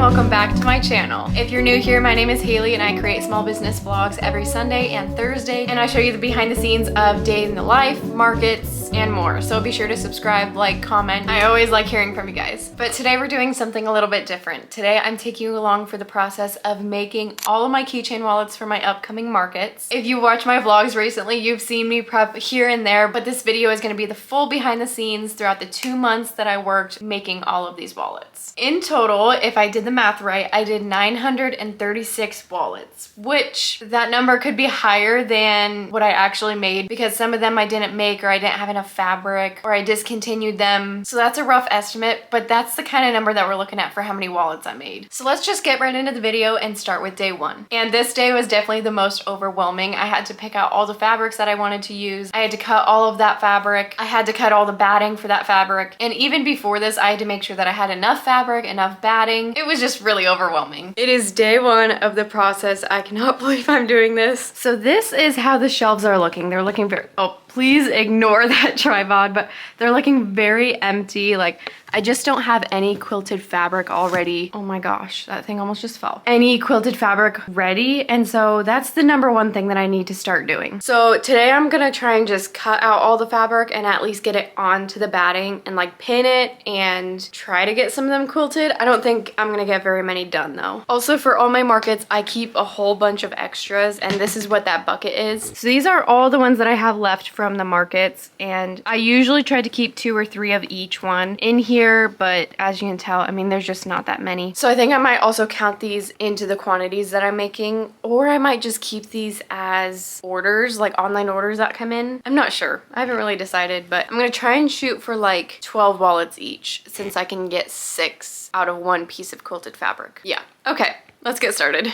welcome back to my channel. If you're new here, my name is Haley and I create small business vlogs every Sunday and Thursday, and I show you the behind the scenes of day in the life, markets, and more. So be sure to subscribe, like, comment. I always like hearing from you guys. But today we're doing something a little bit different. Today I'm taking you along for the process of making all of my keychain wallets for my upcoming markets. If you watch my vlogs recently, you've seen me prep here and there, but this video is going to be the full behind the scenes throughout the 2 months that I worked making all of these wallets. In total, if I did the math right, I did 936 wallets, which that number could be higher than what I actually made because some of them I didn't make or I didn't have enough fabric or I discontinued them. So that's a rough estimate, but that's the kind of number that we're looking at for how many wallets I made. So let's just get right into the video and start with day one. And this day was definitely the most overwhelming. I had to pick out all the fabrics that I wanted to use. I had to cut all of that fabric. I had to cut all the batting for that fabric. And even before this, I had to make sure that I had enough fabric, enough batting. It was just really overwhelming. It is day one of the process. I cannot believe I'm doing this. So this is how the shelves are looking. They're looking very, oh, please ignore that tripod, but they're looking very empty. Like, I just don't have any quilted fabric already. Oh my gosh, that thing almost just fell. Any quilted fabric ready, and so that's the number one thing that I need to start doing. So today I'm gonna try and just cut out all the fabric and at least get it onto the batting and like pin it and try to get some of them quilted. I don't think I'm gonna get very many done though. Also, for all my markets, I keep a whole bunch of extras, and this is what that bucket is. So these are all the ones that I have left from the markets, and I usually try to keep 2 or 3 of each one in here, but as you can tell, I mean, there's just not that many. So I think I might also count these into the quantities that I'm making, or I might just keep these as orders, like online orders that come in. I'm not sure. I haven't really decided, but I'm gonna try and shoot for like 12 wallets each since I can get 6 out of 1 piece of quilted fabric. Yeah, okay, let's get started.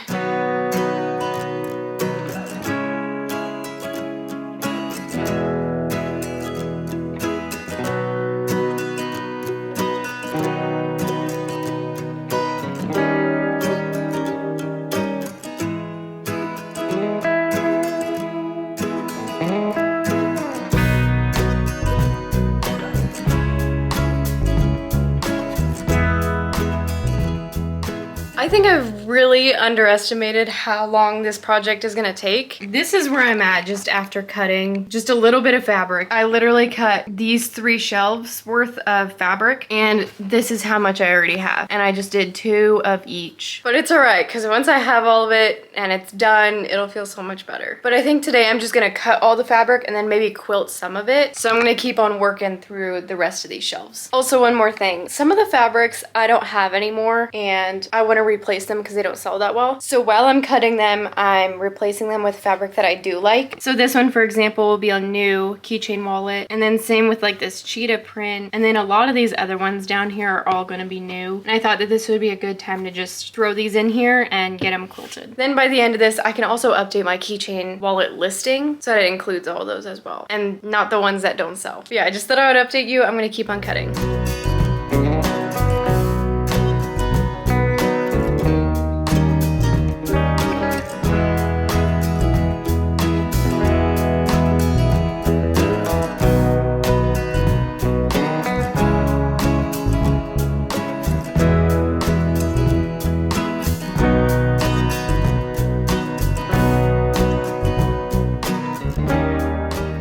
I think I've really underestimated how long this project is gonna take. This is where I'm at just after cutting just a little bit of fabric. I literally cut these 3 shelves worth of fabric, and this is how much I already have. And I just did 2 of each. But it's all right, because once I have all of it and it's done, it'll feel so much better. But I think today I'm just gonna cut all the fabric and then maybe quilt some of it. So I'm gonna keep on working through the rest of these shelves. Also, one more thing. Some of the fabrics I don't have anymore, and I wanna replace them because they don't sell that well. So while I'm cutting them, I'm replacing them with fabric that I do like. So this one, for example, will be a new keychain wallet, and then same with like this cheetah print, and then a lot of these other ones down here are all going to be new. And I thought that this would be a good time to just throw these in here and get them quilted. Then by the end of this, I can also update my keychain wallet listing so that it includes all those as well, and not the ones that don't sell. But yeah, I just thought I would update you. I'm going to keep on cutting.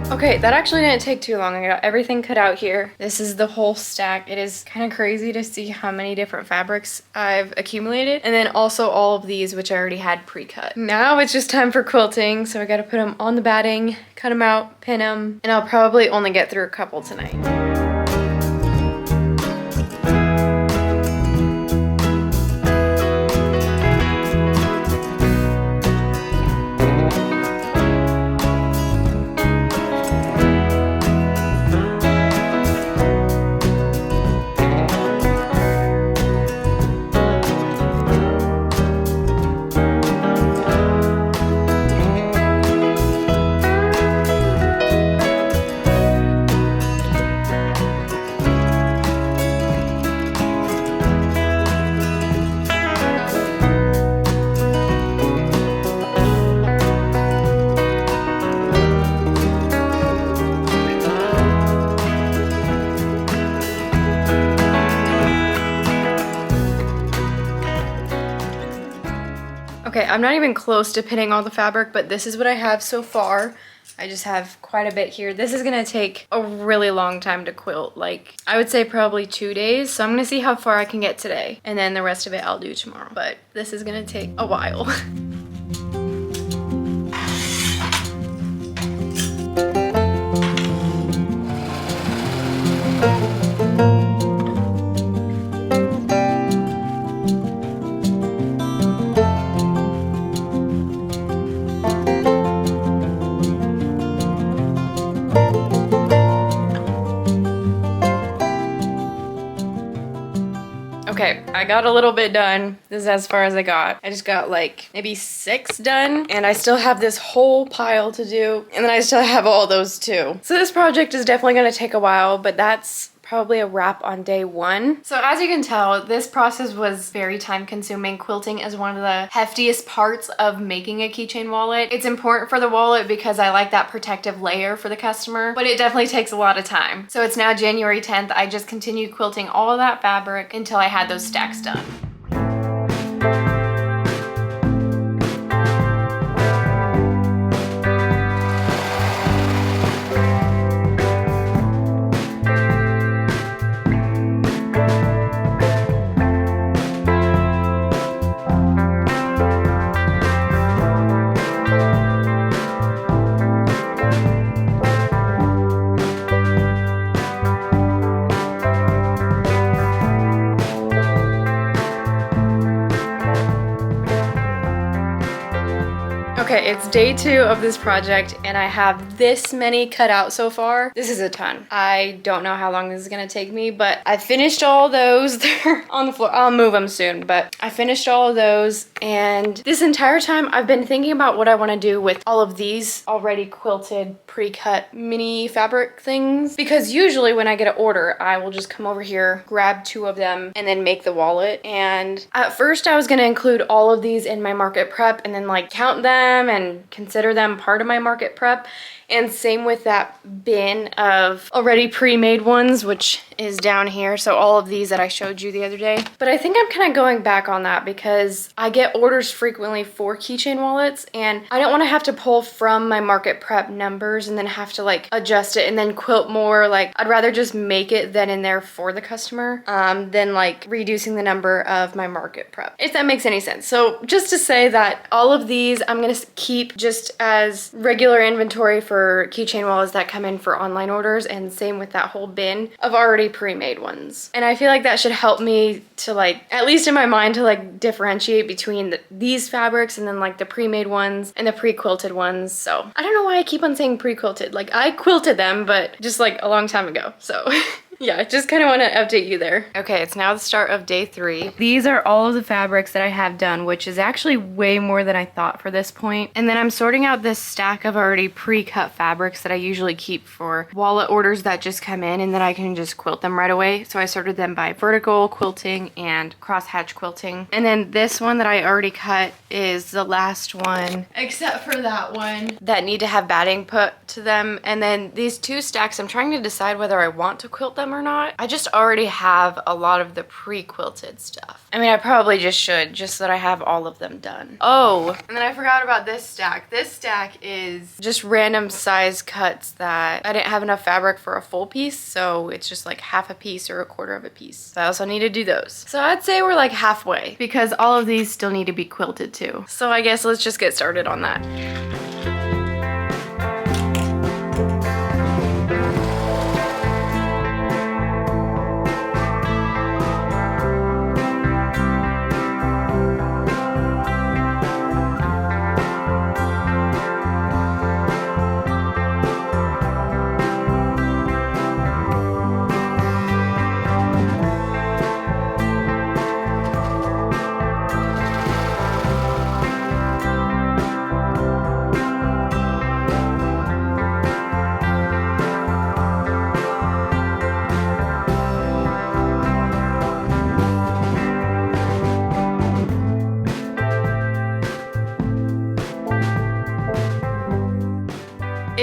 Okay, that actually didn't take too long. I got everything cut out here. This is the whole stack. It is kind of crazy to see how many different fabrics I've accumulated. And then also all of these, which I already had pre-cut. Now it's just time for quilting. So I gotta put them on the batting, cut them out, pin them, and I'll probably only get through a couple tonight. Okay, I'm not even close to pinning all the fabric, but this is what I have so far. I just have quite a bit here. This is gonna take a really long time to quilt. Like, I would say probably 2 days. So I'm gonna see how far I can get today. And then the rest of it I'll do tomorrow. But this is gonna take a while. Okay, I got a little bit done. This is as far as I got. I just got like maybe 6 done, and I still have this whole pile to do, and then I still have all those too. So this project is definitely gonna take a while, but that's probably a wrap on day 1. So as you can tell, this process was very time consuming. Quilting is one of the heftiest parts of making a keychain wallet. It's important for the wallet because I like that protective layer for the customer, but it definitely takes a lot of time. So it's now January 10th. I just continued quilting all of that fabric until I had those stacks done. Okay, it's day 2 of this project and I have this many cut out so far. This is a ton. I don't know how long this is gonna take me, but I finished all those. They're on the floor. I'll move them soon, but I finished all of those, and this entire time I've been thinking about what I wanna do with all of these already quilted, pre-cut mini fabric things, because usually when I get an order, I will just come over here, grab 2 of them, and then make the wallet. And at first I was gonna include all of these in my market prep and then like count them and consider them part of my market prep. And same with that bin of already pre-made ones, which is down here. So all of these that I showed you the other day. But I think I'm kind of going back on that because I get orders frequently for keychain wallets, and I don't want to have to pull from my market prep numbers and then have to like adjust it and then quilt more. Like, I'd rather just make it then and there for the customer than like reducing the number of my market prep, if that makes any sense. So just to say that all of these I'm going to keep just as regular inventory for keychain wallets that come in for online orders, and same with that whole bin of already pre-made ones. And I feel like that should help me to like, at least in my mind, to like differentiate between these fabrics and then like the pre-made ones and the pre-quilted ones. So I don't know why I keep on saying pre-quilted. Like, I quilted them, but just like a long time ago. So yeah, just kind of want to update you there. Okay, it's now the start of day 3. These are all of the fabrics that I have done, which is actually way more than I thought for this point. And then I'm sorting out this stack of already pre-cut fabrics that I usually keep for wallet orders that just come in and then I can just quilt them right away. So I sorted them by vertical quilting and crosshatch quilting. And then this one that I already cut is the last one, except for that one, that need to have batting put to them. And then these 2 stacks, I'm trying to decide whether I want to quilt them or not. I just already have a lot of the pre-quilted stuff. I mean, I probably just should, just so that I have all of them done. Oh, and then I forgot about this stack. This stack is just random size cuts that I didn't have enough fabric for a full piece, so it's just like half a piece or a quarter of a piece. So I also need to do those. So I'd say we're like halfway, because all of these still need to be quilted too. So I guess let's just get started on that.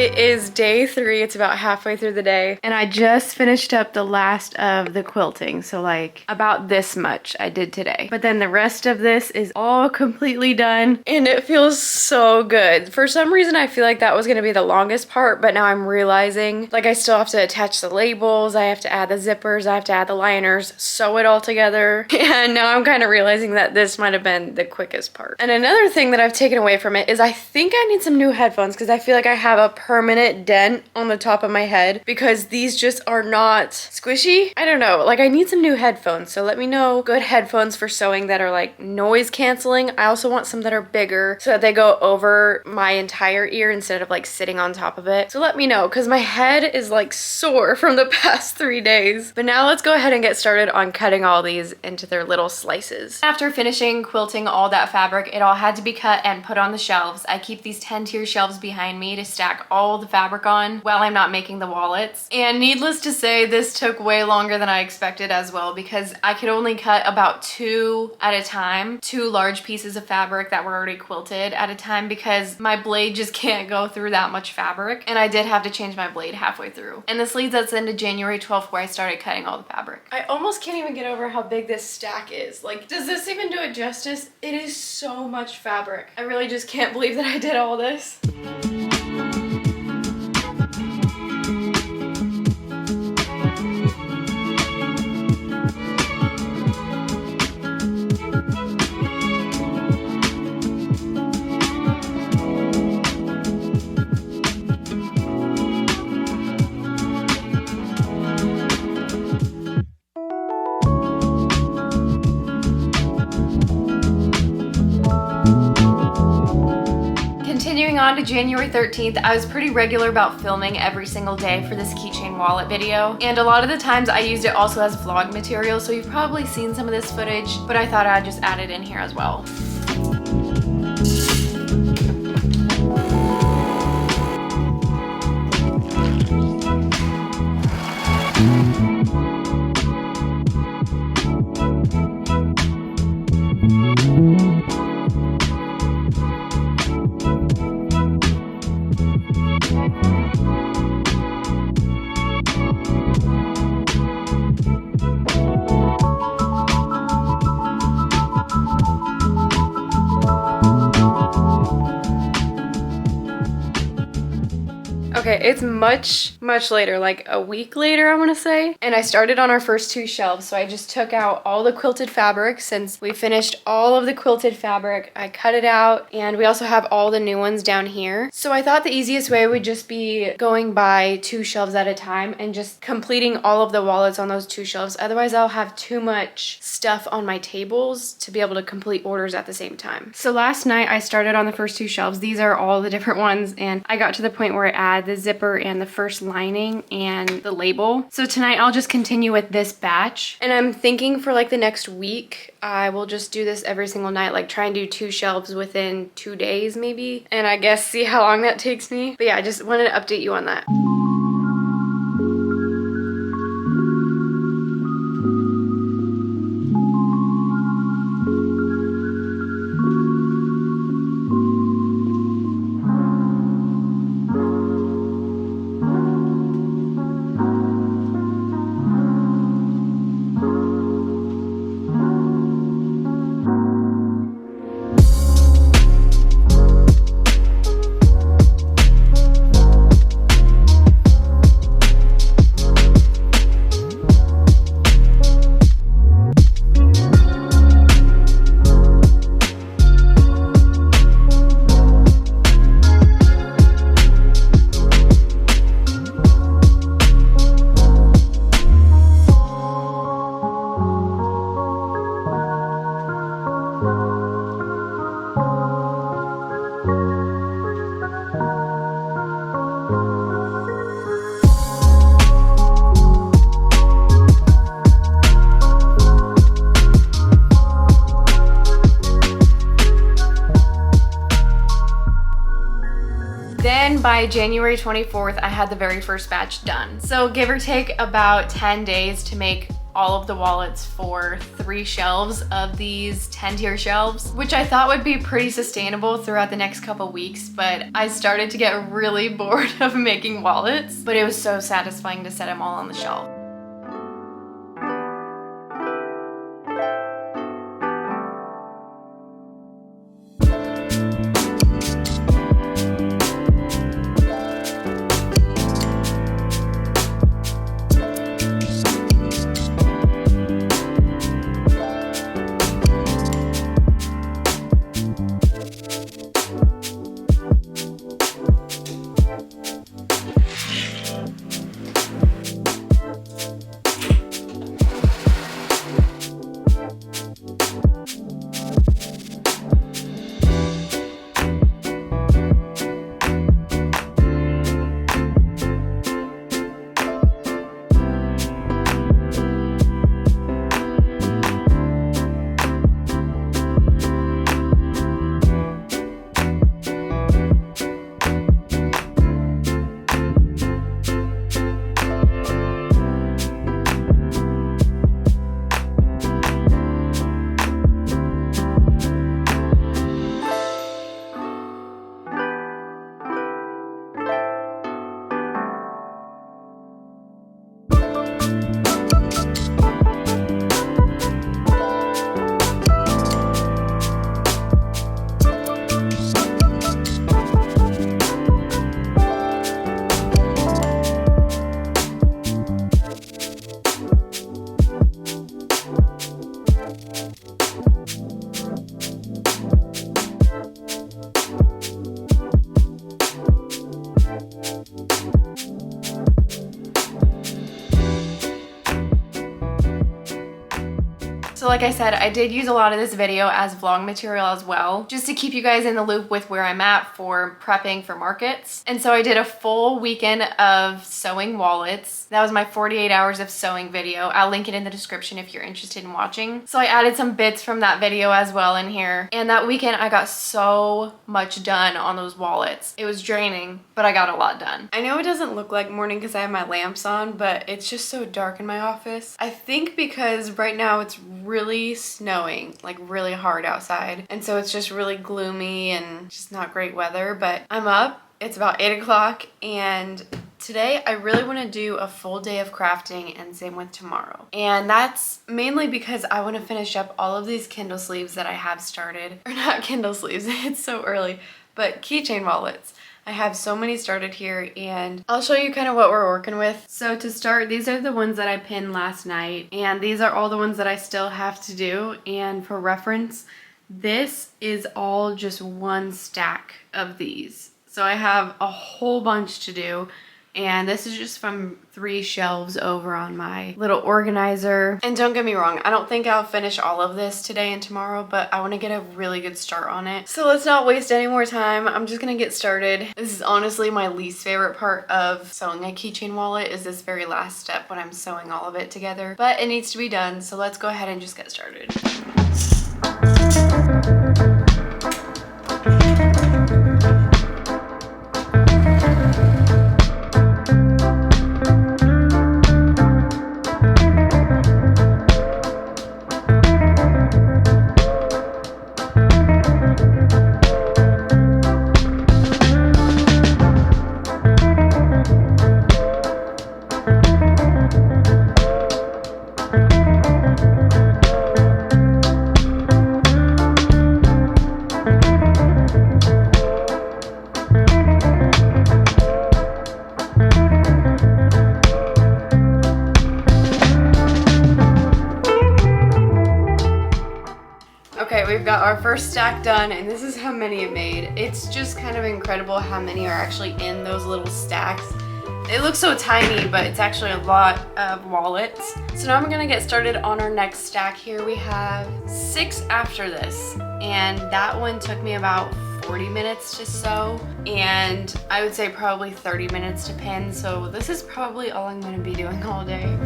It is day 3. It's about halfway through the day. And I just finished up the last of the quilting. So like about this much I did today. But then the rest of this is all completely done. And it feels so good. For some reason I feel like that was gonna be the longest part. But now I'm realizing like I still have to attach the labels. I have to add the zippers. I have to add the liners. Sew it all together. And now I'm kind of realizing that this might have been the quickest part. And another thing that I've taken away from it is I think I need some new headphones because I feel like I have a permanent dent on the top of my head because these just are not squishy. I don't know, like I need some new headphones. So let me know good headphones for sewing that are like noise canceling. I also want some that are bigger so that they go over my entire ear instead of like sitting on top of it. So let me know because my head is like sore from the past 3 days. But now let's go ahead and get started on cutting all these into their little slices. After finishing quilting all that fabric, it all had to be cut and put on the shelves. I keep these 10-tier shelves behind me to stack all the fabric on while I'm not making the wallets. And needless to say, this took way longer than I expected as well because I could only cut about 2 at a time, 2 large pieces of fabric that were already quilted at a time because my blade just can't go through that much fabric. And I did have to change my blade halfway through. And this leads us into January 12th where I started cutting all the fabric. I almost can't even get over how big this stack is. Like, does this even do it justice? It is so much fabric. I really just can't believe that I did all this. Continuing on to January 13th, I was pretty regular about filming every single day for this keychain wallet video. And a lot of the times I used it also as vlog material, so you've probably seen some of this footage, but I thought I'd just add it in here as well. Okay, it's much later, like a week later, I want to say. And I started on our first 2 shelves. So I just took out all the quilted fabric since we finished all of the quilted fabric. I cut it out and we also have all the new ones down here. So I thought the easiest way would just be going by 2 shelves at a time and just completing all of the wallets on those 2 shelves. Otherwise, I'll have too much stuff on my tables to be able to complete orders at the same time. So last night I started on the first 2 shelves. These are all the different ones and I got to the point where I add the zipper and the first lining and the label. So tonight I'll just continue with this batch. And I'm thinking for like the next week, I will just do this every single night, like try and do 2 shelves within 2 days maybe. And I guess see how long that takes me. But yeah, I just wanted to update you on that. Then by January 24th, I had the very first batch done. So give or take about 10 days to make all of the wallets for 3 shelves of these 10-tier shelves, which I thought would be pretty sustainable throughout the next couple weeks, but I started to get really bored of making wallets, but it was so satisfying to set them all on the shelf. So like I said, I did use a lot of this video as vlog material as well, just to keep you guys in the loop with where I'm at for prepping for markets. And so I did a full weekend of sewing wallets. That was my 48 hours of sewing video. I'll link it in the description if you're interested in watching. So I added some bits from that video as well in here. And that weekend I got so much done on those wallets. It was draining, but I got a lot done. I know it doesn't look like morning because I have my lamps on, but it's just so dark in my office. I think because right now it's really snowing, like really hard outside. And so it's just really gloomy and just not great weather, but I'm up. It's about 8 o'clock and today I really want to do a full day of crafting, and same with tomorrow. And that's mainly because I want to finish up all of these Kindle sleeves that I have started. Or not Kindle sleeves, it's so early, but keychain wallets. I have so many started here and I'll show you kind of what we're working with. So to start, these are the ones that I pinned last night and these are all the ones that I still have to do. And for reference, this is all just one stack of these. So I have a whole bunch to do. And this is just from 3 shelves over on my little organizer. And don't get me wrong, I don't think I'll finish all of this today and tomorrow, but I want to get a really good start on it. So let's not waste any more time. I'm just gonna get started. This is honestly my least favorite part of sewing a keychain wallet, is this very last step when I'm sewing all of it together. But it needs to be done, so let's go ahead and just get started. Okay, we've got our first stack done, and this is how many it made. It's just kind of incredible how many are actually in those little stacks. It looks so tiny, but it's actually a lot of wallets. So now I'm gonna get started on our next stack here. We have 6 after this, and that one took me about 40 minutes to sew, and I would say probably 30 minutes to pin. So this is probably all I'm gonna be doing all day.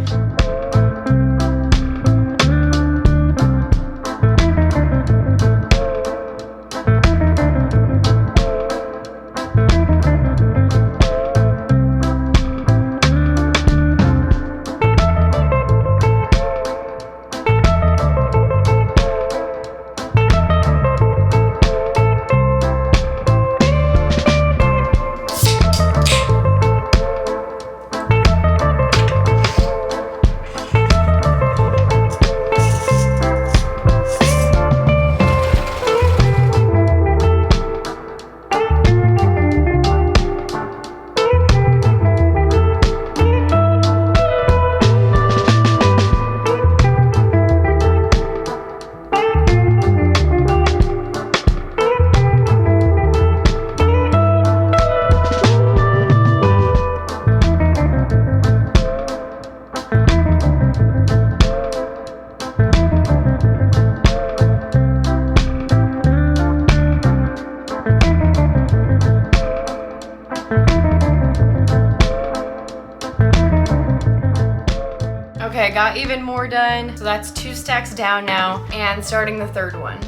Okay, got even more done. So that's 2 stacks down now and starting the 3rd one.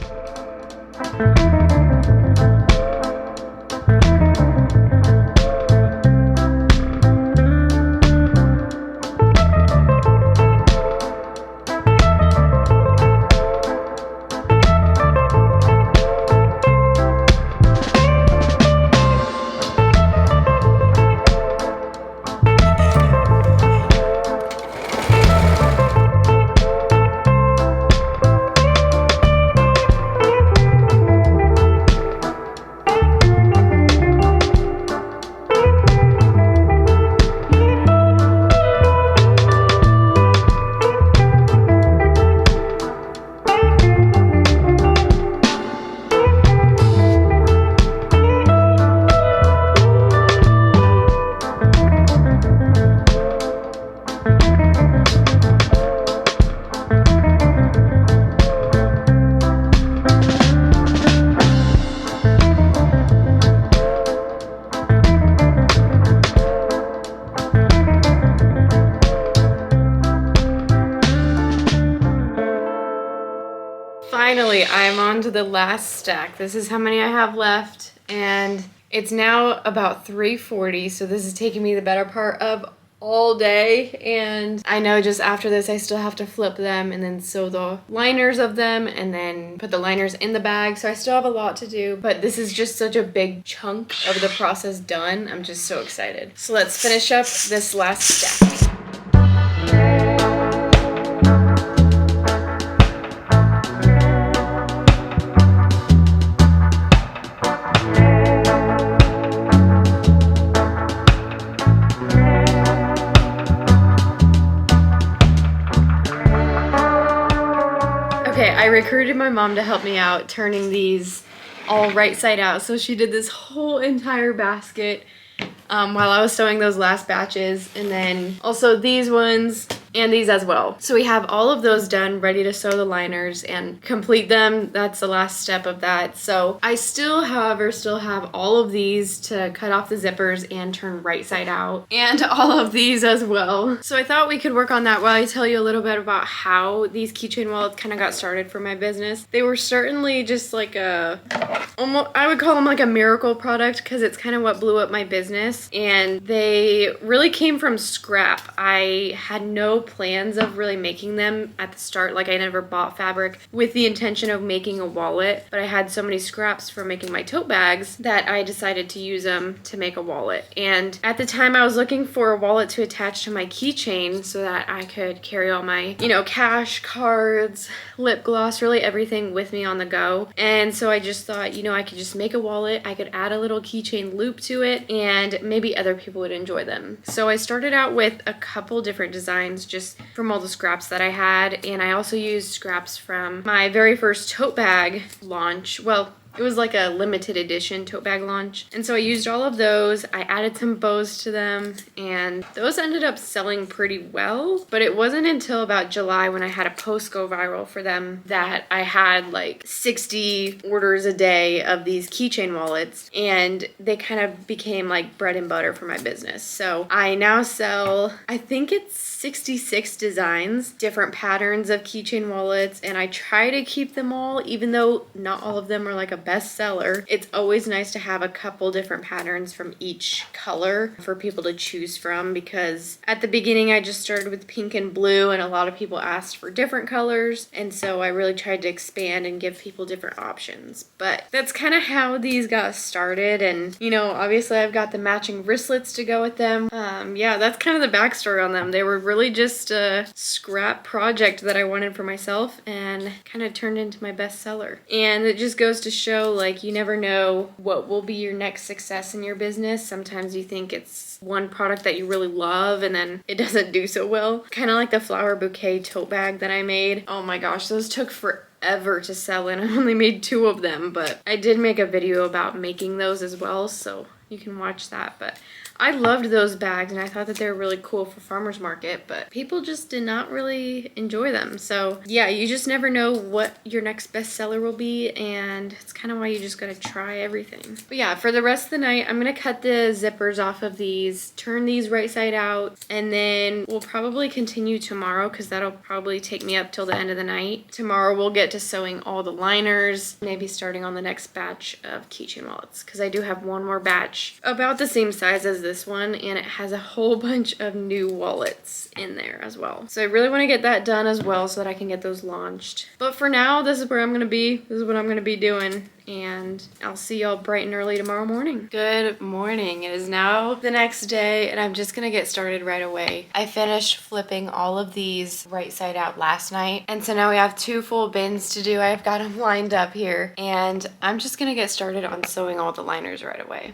Finally, I'm on to the last stack. This is how many I have left, and it's now about 3:40, so this is taking me the better part of all day, and I know just after this I still have to flip them and then sew the liners of them and then put the liners in the bag, so I still have a lot to do, but this is just such a big chunk of the process done. I'm just so excited. So let's finish up this last stack. Okay, I recruited my mom to help me out turning these all right side out. So she did this whole entire basket while I was sewing those last batches, and then also these ones and these as well. So we have all of those done, ready to sew the liners and complete them. That's the last step of that. So I still, however, have all of these to cut off the zippers and turn right side out, and all of these as well. So I thought we could work on that while I tell you a little bit about how these keychain wallets kind of got started for my business. They were certainly just like almost, I would call them like a miracle product, because it's kind of what blew up my business, and they really came from scrap. I had no plans of really making them at the start. Like, I never bought fabric with the intention of making a wallet, but I had so many scraps from making my tote bags that I decided to use them to make a wallet. And at the time I was looking for a wallet to attach to my keychain so that I could carry all my, you know, cash, cards, lip gloss, really everything with me on the go. And so I just thought, you know, I could just make a wallet, I could add a little keychain loop to it, and maybe other people would enjoy them. So I started out with a couple different designs just from all the scraps that I had, and I also used scraps from my very first tote bag launch. Well, it was like a limited edition tote bag launch. And so I used all of those. I added some bows to them, and those ended up selling pretty well. But it wasn't until about July, when I had a post go viral for them, that I had like 60 orders a day of these keychain wallets, and they kind of became like bread and butter for my business. So I now sell, I think it's 66 designs, different patterns of keychain wallets, and I try to keep them all, even though not all of them are like a bestseller. It's always nice to have a couple different patterns from each color for people to choose from, because at the beginning I just started with pink and blue, and a lot of people asked for different colors, and so I really tried to expand and give people different options. But that's kind of how these got started, and you know, obviously I've got the matching wristlets to go with them. Yeah, that's kind of the backstory on them. They were really just a scrap project that I wanted for myself, and kind of turned into my bestseller. And it just goes to show, like, you never know what will be your next success in your business. Sometimes you think it's one product that you really love, and then it doesn't do so well. Kind of like the flower bouquet tote bag that I made. Oh my gosh, those took forever to sell, and I only made 2 of them, but I did make a video about making those as well, so you can watch that. But I loved those bags and I thought that they were really cool for farmers market, but people just did not really enjoy them. So yeah, you just never know what your next bestseller will be, and it's kind of why you just gotta try everything. But yeah, for the rest of the night, I'm gonna cut the zippers off of these, turn these right side out, and then we'll probably continue tomorrow because that'll probably take me up till the end of the night. Tomorrow we'll get to sewing all the liners, maybe starting on the next batch of keychain wallets, because I do have one more batch about the same size as this one, and it has a whole bunch of new wallets in there as well. So I really want to get that done as well so that I can get those launched. But for now, this is where I'm gonna be. This is what I'm gonna be doing, and I'll see y'all bright and early tomorrow morning. Good morning. It is now the next day, and I'm just gonna get started right away. I finished flipping all of these right side out last night, and so now we have 2 full bins to do. I've got them lined up here, and I'm just gonna get started on sewing all the liners right away.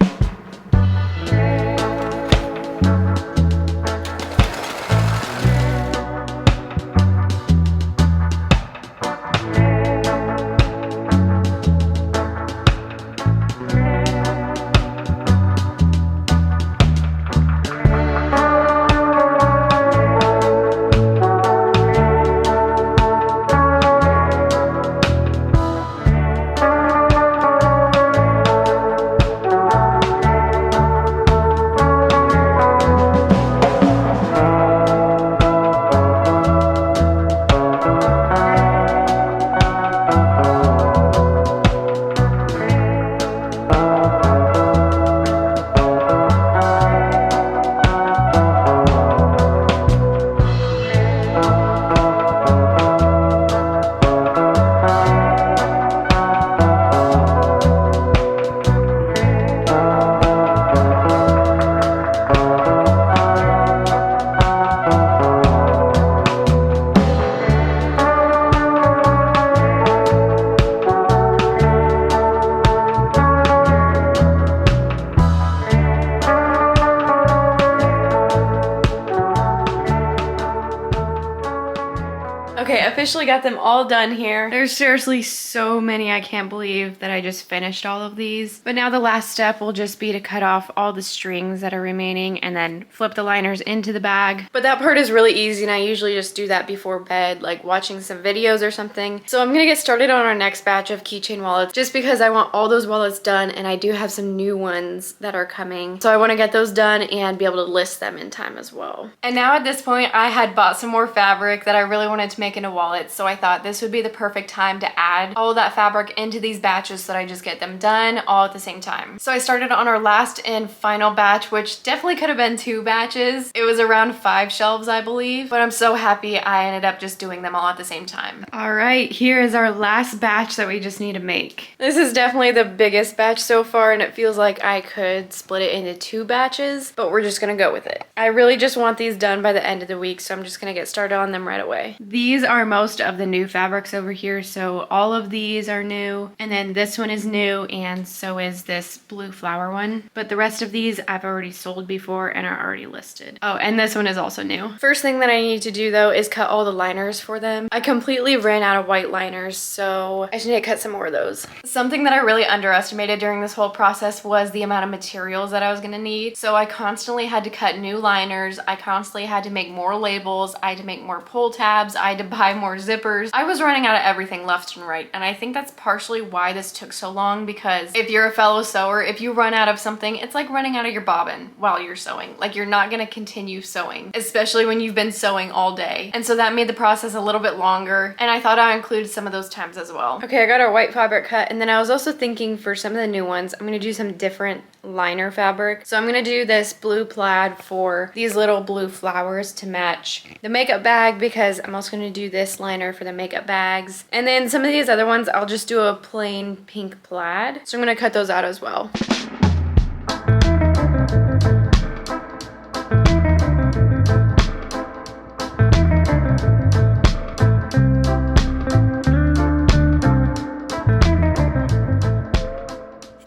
Okay, officially got them all done here. There's seriously so many, I can't believe that I just finished all of these. But now the last step will just be to cut off all the strings that are remaining and then flip the liners into the bag. But that part is really easy, and I usually just do that before bed, like watching some videos or something. So I'm gonna get started on our next batch of keychain wallets just because I want all those wallets done, and I do have some new ones that are coming. So I wanna get those done and be able to list them in time as well. And now at this point, I had bought some more fabric that I really wanted to make into wallets, so I thought this would be the perfect time to add all of that fabric into these batches so that I just get them done all at the same time. So I started on our last and final batch, which definitely could have been 2 batches. It was around 5 shelves, I believe, but I'm so happy I ended up just doing them all at the same time. All right, here is our last batch that we just need to make. This is definitely the biggest batch so far, and it feels like I could split it into 2 batches, but we're just gonna go with it. I really just want these done by the end of the week, so I'm just gonna get started on them right away. These are most of the new fabrics over here, so all of these are new, and then this one is new, and so is this blue flower one, but the rest of these I've already sold before and are already listed. Oh, and this one is also new. First thing that I need to do though is cut all the liners for them. I completely ran out of white liners, so I just need to cut some more of those. Something that I really underestimated during this whole process was the amount of materials that I was gonna need. So I constantly had to cut new liners, I constantly had to make more labels, I had to make more pull tabs, I had to buy more zippers. I was running out of everything left and right, and I think that's partially why this took so long, because if you're a fellow sewer, if you run out of something, it's like running out of your bobbin while you're sewing. Like, you're not gonna continue sewing, especially when you've been sewing all day. And so that made the process a little bit longer, and I thought I'd include some of those times as well. Okay, I got our white fabric cut, and then I was also thinking for some of the new ones, I'm gonna do some different liner fabric. So I'm gonna do this blue plaid for these little blue flowers to match the makeup bag, because I'm also gonna do this liner for the makeup bags. And then some of these other ones, I'll just do a plain pink plaid. So I'm gonna cut those out as well.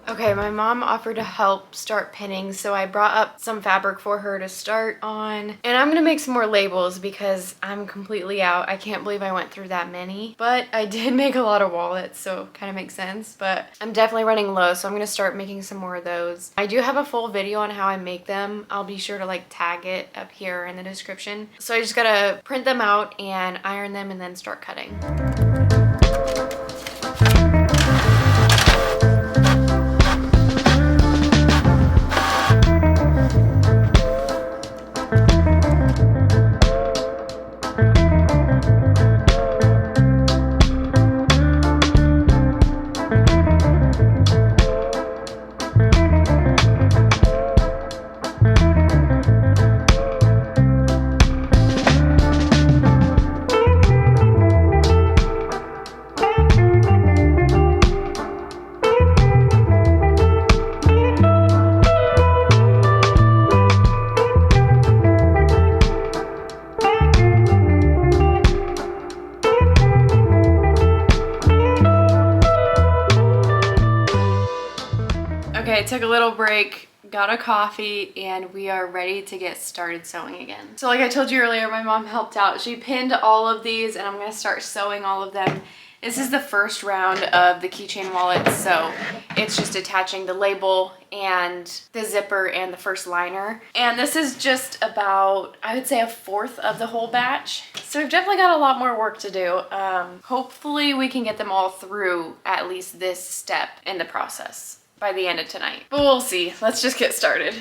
Okay, Okay, my mom offered to help start pinning, so I brought up some fabric for her to start on. And I'm gonna make some more labels because I'm completely out. I can't believe I went through that many. But I did make a lot of wallets, so kind of makes sense. But I'm definitely running low, so I'm gonna start making some more of those. I do have a full video on how I make them. I'll be sure to like tag it up here in the description. So I just gotta print them out and iron them and then start cutting. Okay, took a little break, got a coffee, and we are ready to get started sewing again. So like I told you earlier, my mom helped out. She pinned all of these and I'm gonna start sewing all of them. This is the first round of the keychain wallets, so it's just attaching the label and the zipper and the first liner. And this is just about, I would say, a fourth of the whole batch. So we've definitely got a lot more work to do. Hopefully we can get them all through at least this step in the process by the end of tonight. But we'll see. Let's just get started.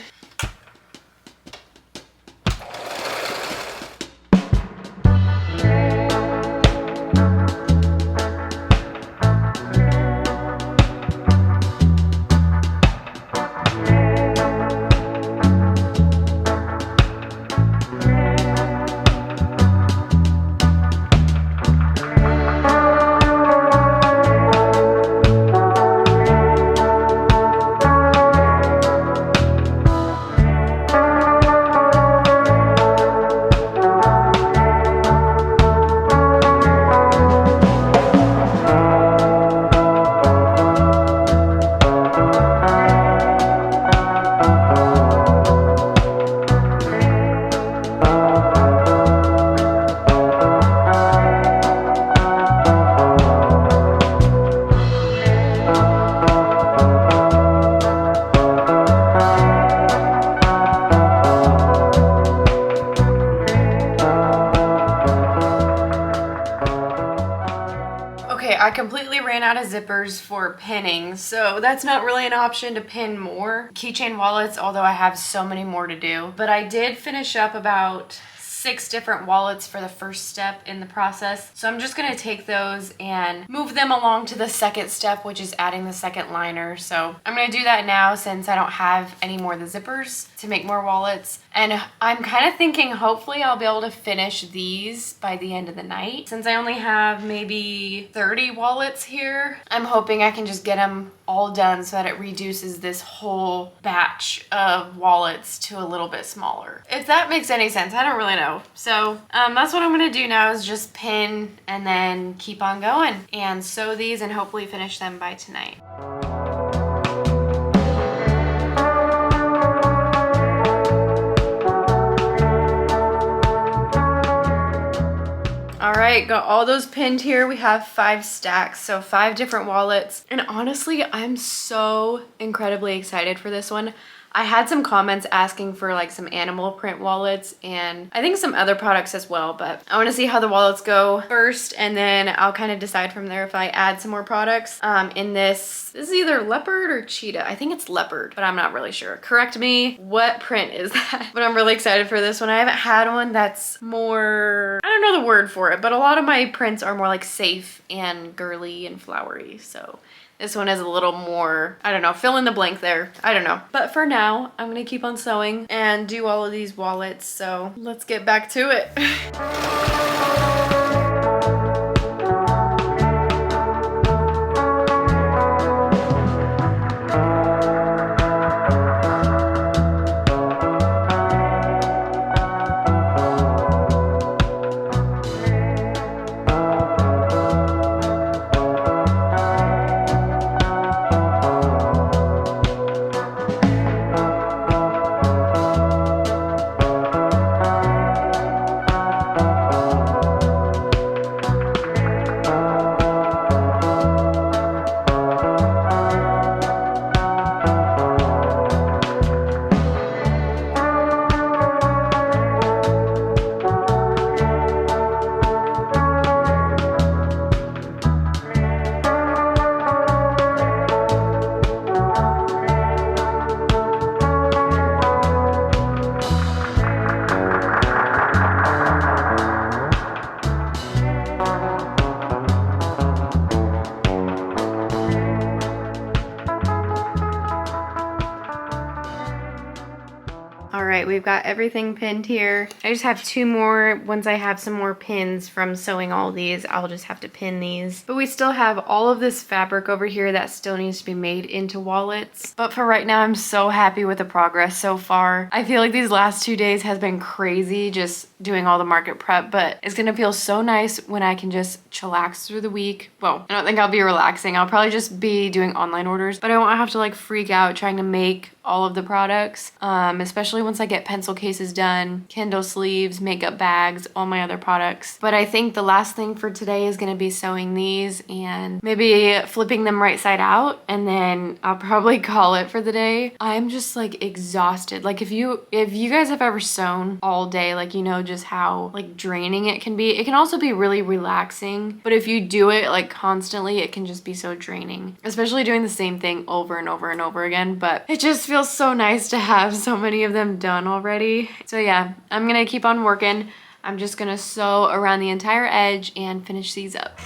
I completely ran out of zippers for pinning, so that's not really an option to pin more keychain wallets, although I have so many more to do. But I did finish up about 6 different wallets for the first step in the process. So I'm just gonna take those and move them along to the second step, which is adding the second liner. So I'm gonna do that now since I don't have any more of the zippers to make more wallets. And I'm kind of thinking hopefully I'll be able to finish these by the end of the night. Since I only have maybe 30 wallets here, I'm hoping I can just get them all done so that it reduces this whole batch of wallets to a little bit smaller. If that makes any sense, I don't really know. So that's what I'm gonna do now, is just pin and then keep on going and sew these and hopefully finish them by tonight. All right, got all those pinned here. We have 5 stacks, so 5 different wallets. And honestly, I'm so incredibly excited for this one. I had some comments asking for like some animal print wallets and I think some other products as well, but I want to see how the wallets go first and then I'll kind of decide from there if I add some more products. In this is either leopard or cheetah. I think it's leopard, but I'm not really sure. Correct me, what print is that? But I'm really excited for this one. I haven't had one that's more, I don't know the word for it, but a lot of my prints are more like safe and girly and flowery, so this one is a little more, I don't know, fill in the blank there. I don't know. But for now, I'm gonna keep on sewing and do all of these wallets. So let's get back to it. we've got everything pinned here. I just have 2 more. Once I have some more pins from sewing all these, I'll just have to pin these. But we still have all of this fabric over here that still needs to be made into wallets. But for right now, I'm so happy with the progress so far. I feel like these last 2 days has been crazy just doing all the market prep, but it's gonna feel so nice when I can just chillax through the week. Well, I don't think I'll be relaxing. I'll probably just be doing online orders, but I won't have to like freak out trying to make all of the products, especially once I get pencil cases done, Kindle sleeves, makeup bags, all my other products. But I think the last thing for today is gonna be sewing these and maybe flipping them right side out, and then I'll probably call it for the day. I'm just like exhausted. Like if you guys have ever sewn all day, like you know just how like draining it can be. It can also be really relaxing, but if you do it like constantly, it can just be so draining, especially doing the same thing over and over and over again. But it just feels so nice to have so many of them done already. So yeah, I'm gonna keep on working. I'm just gonna sew around the entire edge and finish these up.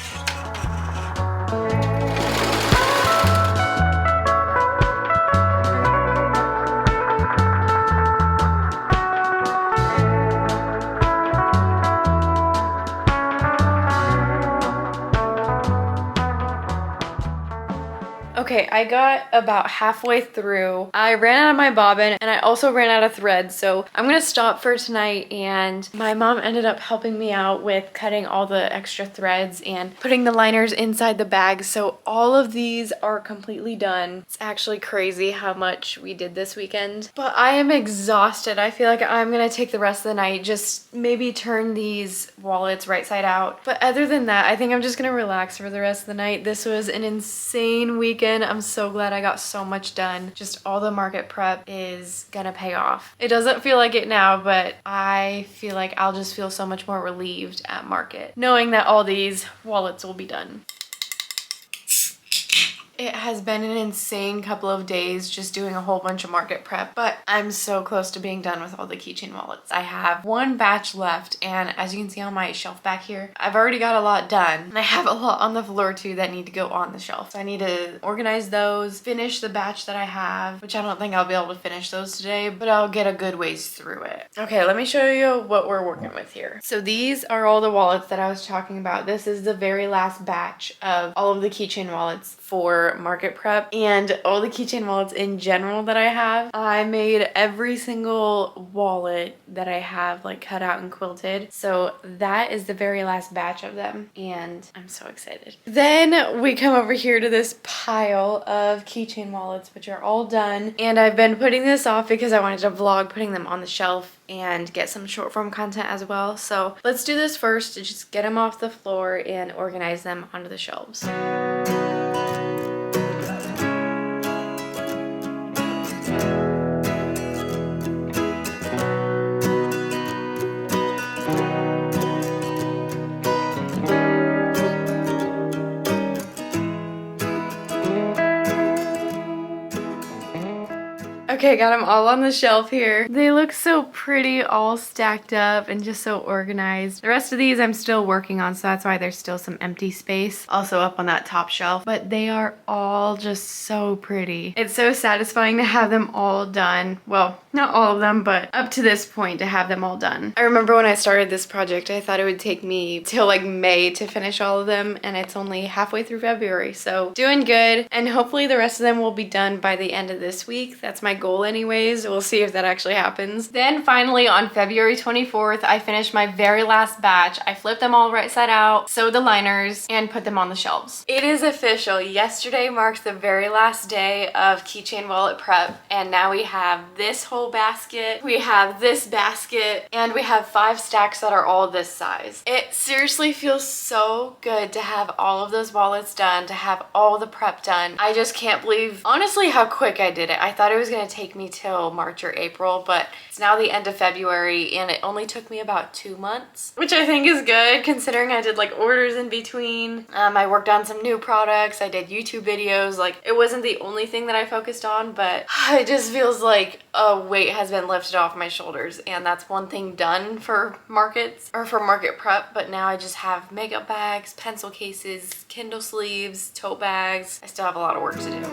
Okay, I got about halfway through. I ran out of my bobbin and I also ran out of thread, so I'm gonna stop for tonight. And my mom ended up helping me out with cutting all the extra threads and putting the liners inside the bag. So all of these are completely done. It's actually crazy how much we did this weekend, but I am exhausted. I feel like I'm gonna take the rest of the night, just maybe turn these wallets right side out. But other than that, I think I'm just gonna relax for the rest of the night. This was an insane weekend. I'm so glad I got so much done. Just all the market prep is gonna pay off. It doesn't feel like it now, but I feel like I'll just feel so much more relieved at market, knowing that all these wallets will be done. It has been an insane couple of days just doing a whole bunch of market prep, but I'm so close to being done with all the keychain wallets. I have 1 batch left, and as you can see on my shelf back here, I've already got a lot done. And I have a lot on the floor too that need to go on the shelf. So I need to organize those, finish the batch that I have, which I don't think I'll be able to finish those today, but I'll get a good ways through it. Okay, let me show you what we're working with here. So these are all the wallets that I was talking about. This is the very last batch of all of the keychain wallets for market prep, and all the keychain wallets in general that I have. I made every single wallet that I have like cut out and quilted. So that is the very last batch of them, and I'm so excited. Then we come over here to this pile of keychain wallets, which are all done, and I've been putting this off because I wanted to vlog putting them on the shelf and get some short form content as well. So let's do this first to just get them off the floor and organize them onto the shelves. Okay, got them all on the shelf here. They look so pretty, all stacked up and just so organized. The rest of these I'm still working on, so that's why there's still some empty space also up on that top shelf, but they are all just so pretty. It's so satisfying to have them all done. Well, not all of them, but up to this point to have them all done. I remember when I started this project, I thought it would take me till like May to finish all of them, and it's only halfway through February, so doing good. And hopefully the rest of them will be done by the end of this week. That's my goal anyways. We'll see if that actually happens. Then finally on February 24th, I finished my very last batch. I flipped them all right side out, sewed the liners, and put them on the shelves. It is official. Yesterday marked the very last day of keychain wallet prep, and now we have this whole basket, we have this basket, and we have 5 stacks that are all this size. It seriously feels so good to have all of those wallets done, to have all the prep done. I just can't believe, honestly, how quick I did it. I thought it was gonna take me till March or April, but it's now the end of February, and it only took me about 2 months, which I think is good considering I did like orders in between. I worked on some new products, I did YouTube videos. Like, it wasn't the only thing that I focused on, but it just feels like a weight has been lifted off my shoulders, and that's one thing done for markets or for market prep. But now I just have makeup bags, pencil cases, Kindle sleeves, tote bags. I still have a lot of work to do.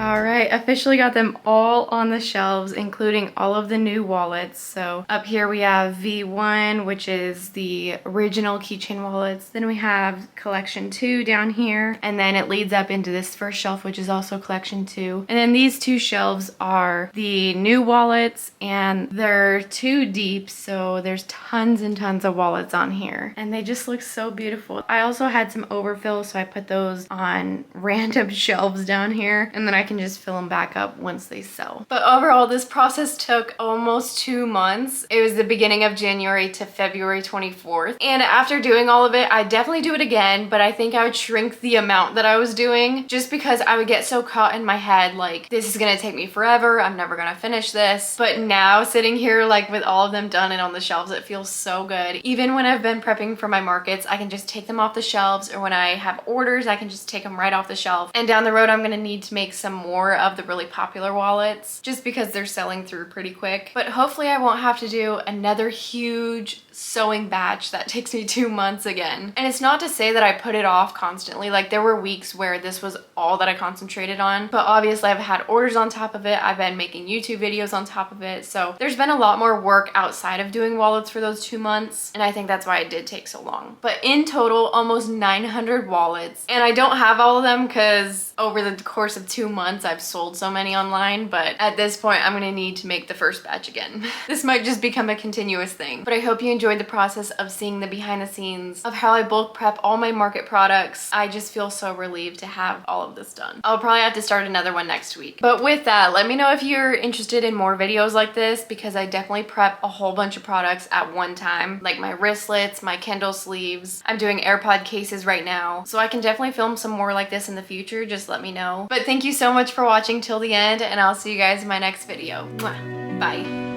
All right, officially got them all on the shelves, including all of the new wallets. So up here we have V1, which is the original keychain wallets. Then we have collection 2 down here, and then it leads up into this first shelf, which is also collection 2. And then these 2 shelves are the new wallets, and they're 2 deep, so there's tons and tons of wallets on here. And they just look so beautiful. I also had some overfill, so I put those on random shelves down here, and then I can just fill them back up once they sell. But overall, this process took almost 2 months. It was the beginning of January to February 24th. And after doing all of it, I definitely do it again, but I think I would shrink the amount that I was doing just because I would get so caught in my head, like, this is gonna take me forever, I'm never gonna finish this. But now sitting here, like, with all of them done and on the shelves, it feels so good. Even when I've been prepping for my markets, I can just take them off the shelves, or when I have orders, I can just take them right off the shelf. And down the road, I'm gonna need to make some more of the really popular wallets just because they're selling through pretty quick. But hopefully I won't have to do another huge sewing batch that takes me 2 months again. And it's not to say that I put it off constantly. Like, there were weeks where this was all that I concentrated on, but obviously I've had orders on top of it. I've been making YouTube videos on top of it. So there's been a lot more work outside of doing wallets for those 2 months. And I think that's why it did take so long. But in total, almost 900 wallets. And I don't have all of them because over the course of 2 months, I've sold so many online. But at this point, I'm gonna need to make the first batch again. This might just become a continuous thing. But I hope you enjoyed the process of seeing the behind the scenes of how I bulk prep all my market products. I just feel so relieved to have all of this done. I'll probably have to start another one next week. But with that, let me know if you're interested in more videos like this, because I definitely prep a whole bunch of products at one time, like my wristlets, my Kindle sleeves. I'm doing AirPod cases right now, so I can definitely film some more like this in the future. Just let me know. But thank you so much for watching till the end, and I'll see you guys in my next video. Mwah. Bye.